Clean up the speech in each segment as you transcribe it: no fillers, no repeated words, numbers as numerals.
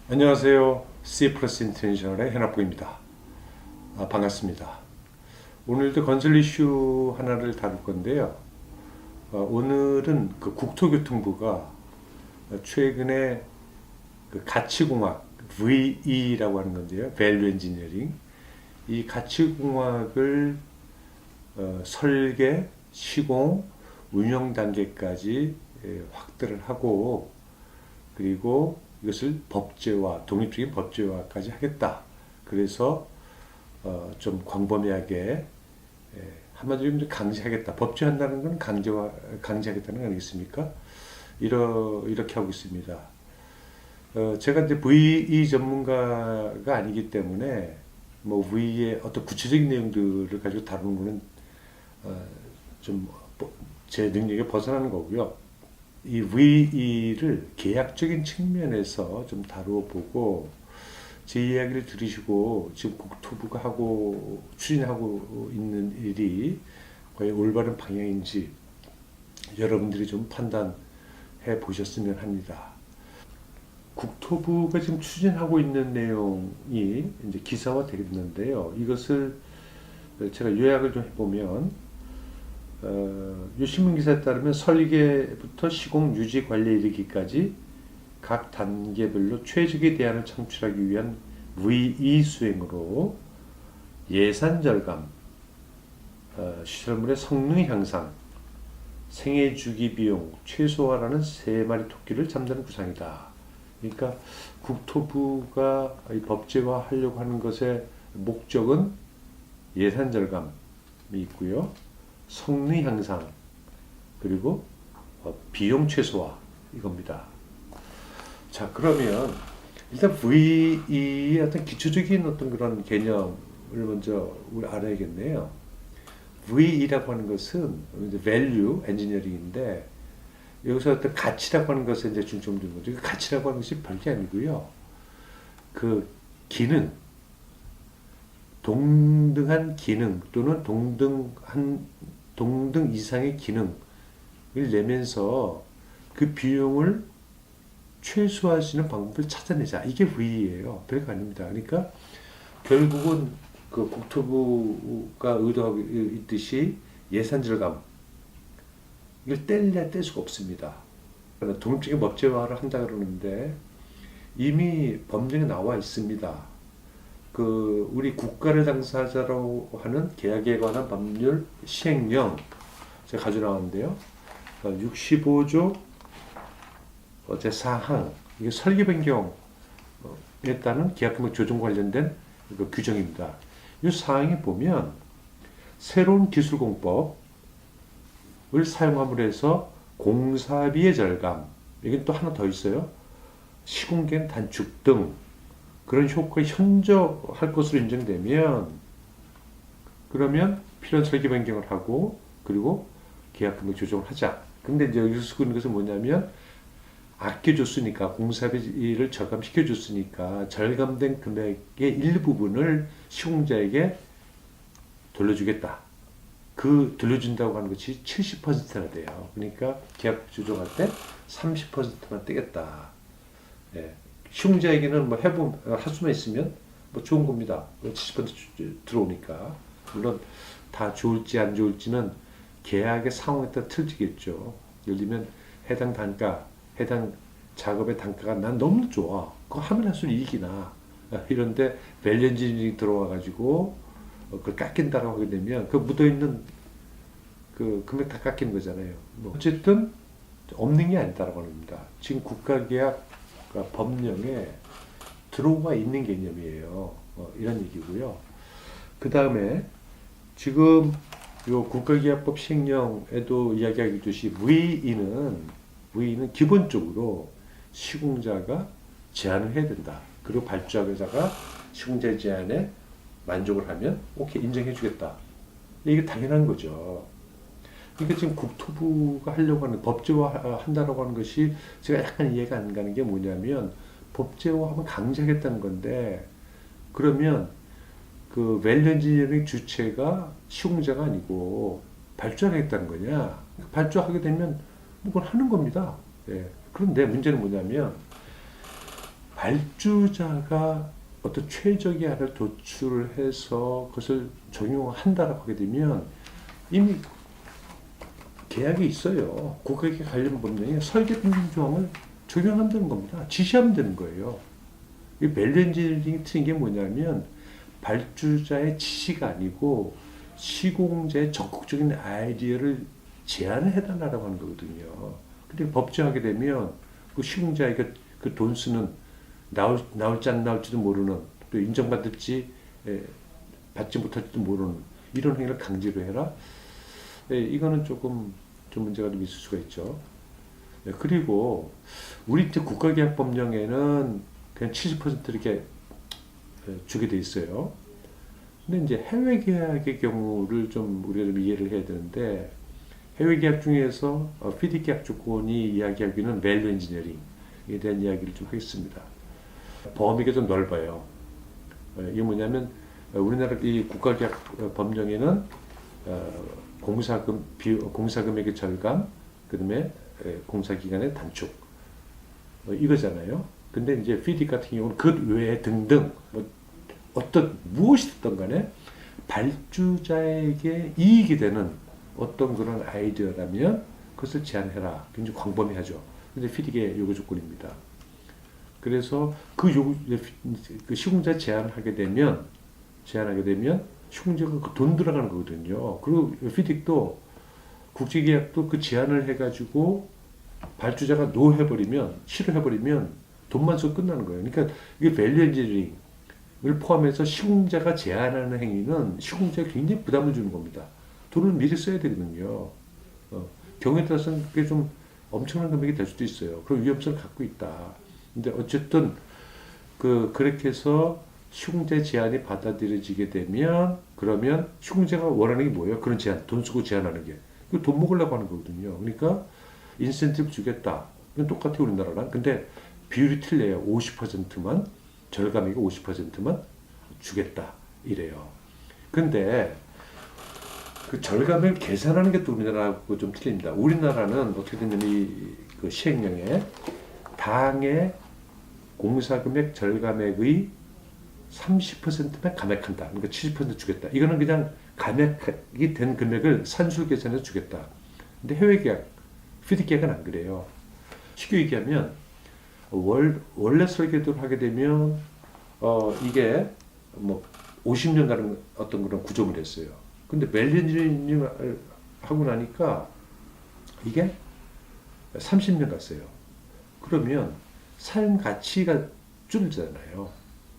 안녕하세요. C 플러스 인터내셔널의 현학부입니다. 반갑습니다. 오늘도 건설 이슈 하나를 다룰 건데요. 오늘은 그 국토교통부가 최근에 그 가치공학 VE라고 하는 건데요. Value Engineering. 이 가치공학을 설계, 시공, 운영 단계까지 확대를 하고, 그리고 이것을 법제화, 독립적인 법제화까지 하겠다. 그래서 좀 광범위하게 한마디로 강제하겠다. 법제한다는 건 강제하겠다는 거 아니겠습니까? 이렇게 하고 있습니다. 제가 이제 VE 전문가가 아니기 때문에 뭐 VE의 어떤 구체적인 내용들을 가지고 다루는 거는 좀 제 능력에 벗어나는 거고요. 이 VE를 계약적인 측면에서 좀 다뤄보고, 제 이야기를 들으시고 지금 국토부가 추진하고 있는 일이 과연 올바른 방향인지 여러분들이 좀 판단해 보셨으면 합니다. 국토부가 지금 추진하고 있는 내용이 이제 기사화 되겠는데요. 이것을 제가 요약을 좀 해보면, 이 신문 기사에 따르면 설계부터 시공, 유지, 관리에 이르기까지 각 단계별로 최적의 대안을 창출하기 위한 VE 수행으로 예산 절감, 시설물의 성능 향상, 생애 주기 비용 최소화라는 세 마리 토끼를 잠드는 구상이다. 그러니까 국토부가 법제화 하려고 하는 것의 목적은 예산 절감이 있고요. 성능 향상, 그리고 비용 최소화, 이겁니다. 자, 그러면 일단 VE의 어떤 기초적인 어떤 그런 개념을 먼저 우리 알아야겠네요. VE라고 하는 것은 이제 Value Engineering인데, 여기서 어떤 가치라고 하는 것에 이제 중점 두는 거죠. 가치라고 하는 것이 별게 아니고요. 그 기능, 동등한 기능 또는 동등 이상의 기능을 내면서 그 비용을 최소화할 수 있는 방법을 찾아내자. 이게 V예요. 별거 아닙니다. 그러니까 결국은 그 국토부가 의도하고 있듯이 예산 절감, 이걸 뗄 수가 없습니다. 그러나 독립적인 법제화를 한다 그러는데 이미 법령에 나와 있습니다. 그 우리 국가를 당사자로 하는 계약에 관한 법률 시행령 제가 가져 나왔는데요. 65조 제4항, 이게 설계 변경에 따른 계약금액 조정 관련된 그 규정입니다. 이 사항에 보면 새로운 기술공법을 사용함으로 해서 공사비의 절감, 이게 또 하나 더 있어요. 시공기간 단축 등 그런 효과가 현저할 것으로 인정되면, 그러면 필요한 설계 변경을 하고, 그리고 계약금액 조정을 하자. 근데 이제 여기서 쓰고 있는 것은 뭐냐면, 아껴줬으니까, 공사비를 절감시켜줬으니까 절감된 금액의 일부분을 시공자에게 돌려주겠다. 그 돌려준다고 하는 것이 70%나 돼요. 그러니까 계약 조정할 때 30%만 떼겠다. 예. 시공자에게는 뭐 할 수만 있으면 뭐 좋은 겁니다. 70% 들어오니까. 물론 다 좋을지 안 좋을지는 계약의 상황에 따라 틀리겠죠. 예를 들면 해당 작업의 단가가 난 너무 좋아. 그거 하면 할수록 이익이 나. 이런데 밸류 엔지니어링 들어와가지고 그걸 깎인다고 하게 되면 그 묻어있는 그 금액 다 깎이는 거잖아요. 뭐 어쨌든 없는 게 아니다라고 합니다. 지금 국가계약 법령에 들어와 있는 개념이에요. 이런 얘기고요. 그 다음에 지금 요 국가계약법 시행령에도 이야기하듯이 VE는 기본적으로 시공자가 제안을 해야 된다. 그리고 발주자가 시공자의 제안에 만족을 하면 오케이 인정해 주겠다. 이게 당연한 거죠. 그러니까 지금 국토부가 하려고 하는 법제화 한다라고 하는 것이 제가 약간 이해가 안 가는 게 뭐냐면, 법제화하면 강제하겠다는 건데, 그러면 그 밸류 엔지니어링 주체가 시공자가 아니고 발주하겠다는 거냐? 발주하게 되면 그건 하는 겁니다. 예. 그런데 문제는 뭐냐면, 발주자가 어떤 최적의안을 도출을 해서 그것을 적용한다라고 하게 되면 이미 계약이 있어요. 국가기획 관련 법령에 설계 등등 조항을 적용하면 되는 겁니다. 지시하면 되는 거예요. 이 밸류 엔지니어링이 틀린 게 뭐냐면 발주자의 지시가 아니고 시공자의 적극적인 아이디어를 제안을 해달라고 하는 거거든요. 근데 법정하게 되면 그 시공자에게 그 돈 쓰는 나올지 안 나올지도 모르는 또 인정받을지 받지 못할지도 모르는 이런 행위를 강제로 해라. 이거는 조금 좀 문제가 좀 있을 수가 있죠. 그리고 우리 국가계약법령에는 그냥 70% 이렇게 주게 돼 있어요. 근데 이제 해외 계약의 경우를 좀 우리가 좀 이해를 해야 되는데 해외 계약 중에서 PD 계약 조건이 이야기하기는 밸류 엔지니어링에 대한 이야기를 좀 하겠습니다. 범위가 좀 넓어요. 이게 뭐냐면 우리나라 이 국가계약 법령에는 공사금액의 절감, 그다음에 공사기간의 단축 이거잖아요. 근데 이제 PD 같은 경우는 그 외에 등등 무엇이 됐든 간에 발주자에게 이익이 되는 어떤 그런 아이디어라면 그것을 제안해라. 굉장히 광범위하죠. 근데 PD의 요구 조건입니다. 그래서 그 시공자 제안하게 되면 시공자가 그 돈 들어가는 거거든요. 그리고 피딕도 국제계약도 그 제안을 해가지고 발주자가 노 해버리면 싫어해버리면 돈만 써 끝나는 거예요. 그러니까 이게 밸류 엔지니어링을 포함해서 시공자가 제안하는 행위는 시공자에 굉장히 부담을 주는 겁니다. 돈을 미리 써야 되거든요. 경우에 따라서는 그게 좀 엄청난 금액이 될 수도 있어요. 그런 위험성을 갖고 있다. 근데 어쨌든 그렇게 해서 시공자 제안이 받아들여지게 되면 그러면 시공자가 원하는 게 뭐예요? 그런 제안, 돈 쓰고 제안하는 게. 돈 먹으려고 하는 거거든요. 그러니까 인센티브 주겠다. 이건 똑같아요, 우리나라랑. 근데 비율이 틀려요. 50%만 절감액이 50%만 주겠다. 이래요. 근데 그 절감을 계산하는 게 또 우리나라하고 좀 틀립니다. 우리나라는 어떻게 되냐면 그 시행령에 당의 공사금액 절감액의 30%만 감액한다. 그러니까 70% 주겠다. 이거는 그냥 감액이 된 금액을 산술 계산해서 주겠다. 근데 해외 계약, 피디 계약은 안 그래요. 쉽게 얘기하면 원래 설계도를 하게 되면 이게 뭐 50년간은 어떤 그런 구조물 했어요. 근데 밸류 엔지니어링을 하고 나니까 이게 30년 갔어요. 그러면 삶 가치가 줄잖아요.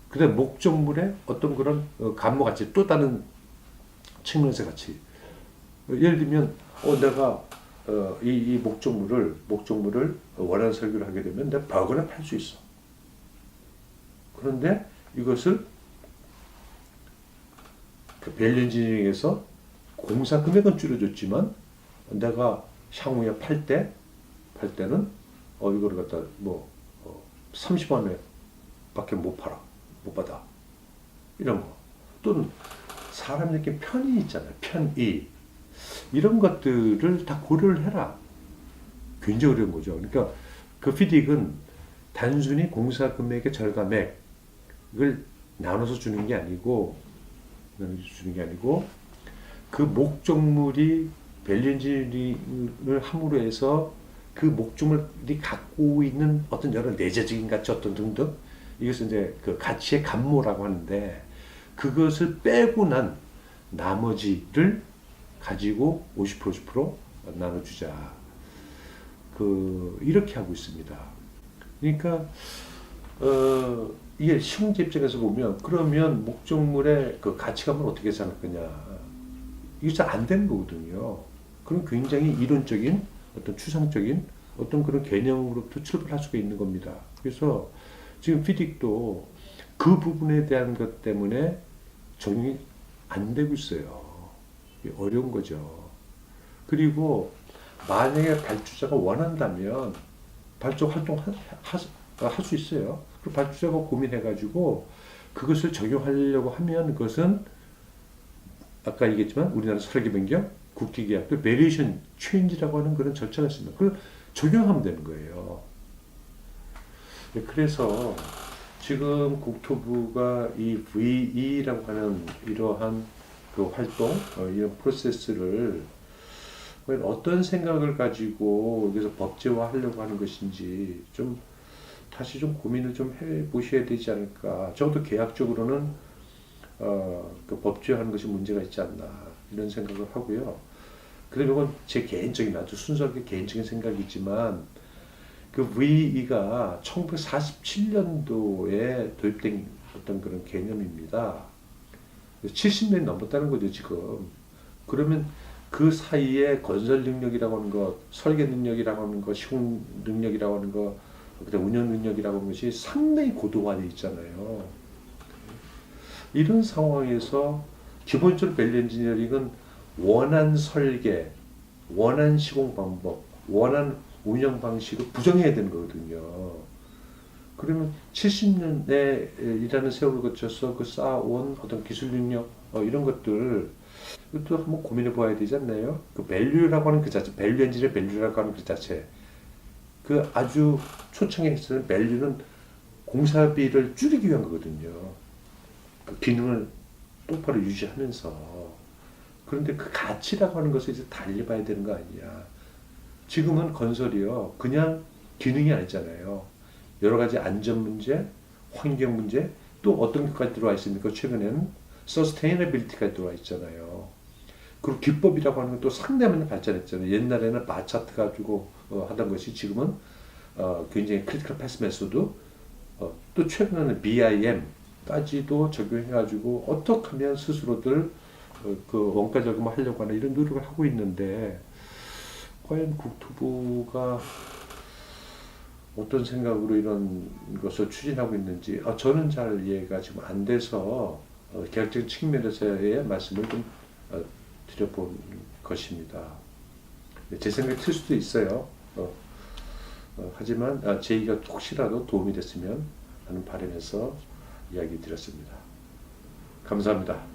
그다음 목적물의 어떤 그런 감모 가치, 또 다른 측면에서 가치. 예를 들면 내가 이 목적물을 원하는 설계를 하게 되면 내가 100원에 팔 수 있어. 그런데 이것을 그 밸류 엔지니어링에서 공사 금액은 줄여줬지만 내가 향후에 팔 때는 이거를 갖다 30원에 밖에 못 팔아. 못 받아. 이런 거. 또는 사람이 느낀 편의 있잖아요. 편의. 이런 것들을 다 고려를 해라. 굉장히 어려운 거죠. 그러니까 그 피딕은 단순히 공사 금액의 절감액을 나눠서 주는 게 아니고 그 목적물이 밸류 엔지니어링을 함으로 해서 그 목적물이 갖고 있는 어떤 여러 내재적인 가치 어떤 등등 이것은 이제 그 가치의 감모라고 하는데 그것을 빼고 난 나머지를 가지고 50% 나눠주자. 이렇게 하고 있습니다. 그러니까 이게 시공자 입장에서 보면 그러면 목적물의 그 가치감을 어떻게 계산할 거냐. 이게 잘 안 되는 거거든요. 그럼 굉장히 이론적인 어떤 추상적인 어떤 그런 개념으로부터 출발할 수가 있는 겁니다. 그래서 지금 피딕도 그 부분에 대한 것 때문에 적용이 안 되고 있어요. 어려운 거죠. 그리고 만약에 발주자가 원한다면 발주 활동 할 수 있어요. 그 발주자가 고민해가지고 그것을 적용하려고 하면 그것은 아까 얘기했지만 우리나라 설계 변경, 국제계약도 베리에이션 체인지라고 하는 그런 절차가 있습니다. 그걸 적용하면 되는 거예요. 그래서 지금 국토부가 이 VE라고 하는 이러한 그 활동, 이런 프로세스를 과연 어떤 생각을 가지고 여기서 법제화하려고 하는 것인지 좀 다시 좀 고민을 좀 해보셔야 되지 않을까. 적어도 계약적으로는 그 법제화하는 것이 문제가 있지 않나 이런 생각을 하고요. 그리고 이건 제 개인적인 아주 순수하게 개인적인 생각이지만 그 VE가 1947년도에 도입된 어떤 그런 개념입니다. 70년이 넘었다는 거죠, 지금. 그러면 그 사이에 건설 능력이라고 하는 것, 설계 능력이라고 하는 것, 시공 능력이라고 하는 것, 그다음 운영 능력이라고 하는 것이 상당히 고도화되어 있잖아요. 이런 상황에서 기본적으로 밸류 엔지니어링은 원한 설계, 원한 시공 방법, 원한 운영 방식을 부정해야 되는 거거든요. 그러면 70년에 일하는 세월을 거쳐서 그 쌓아온 어떤 기술 능력 이런 것들 이것도 한번 고민해 봐야 되지 않나요? 그 밸류라고 하는 그 자체, 밸류 엔지니어 밸류라고 하는 그 자체, 그 아주 초창기에 있는 밸류는 공사비를 줄이기 위한 거거든요. 그 기능을 똑바로 유지하면서. 그런데 그 가치라고 하는 것을 이제 달리 봐야 되는 거 아니냐. 지금은 건설이요, 그냥 기능이 아니잖아요. 여러 가지 안전 문제, 환경 문제, 또 어떤 것까지 들어와 있습니까? 최근에는 서스테이너빌리티까지 들어와 있잖아요. 그리고 기법이라고 하는 것도 상당히 발전했잖아요. 옛날에는 바 차트 가지고 하던 것이 지금은 굉장히 크리티컬 패스 메소드, 또 최근에는 BIM까지도 적용해가지고 어떻게 하면 스스로들 그 원가 절감을 하려고 하는 이런 노력을 하고 있는데 과연 국토부가 어떤 생각으로 이런 것을 추진하고 있는지 저는 잘 이해가 지금 안 돼서 계약적인 측면에서의 말씀을 좀 드려본 것입니다. 제 생각이 틀 수도 있어요. 하지만 제 얘기가 혹시라도 도움이 됐으면 하는 바람에서 이야기 드렸습니다. 감사합니다.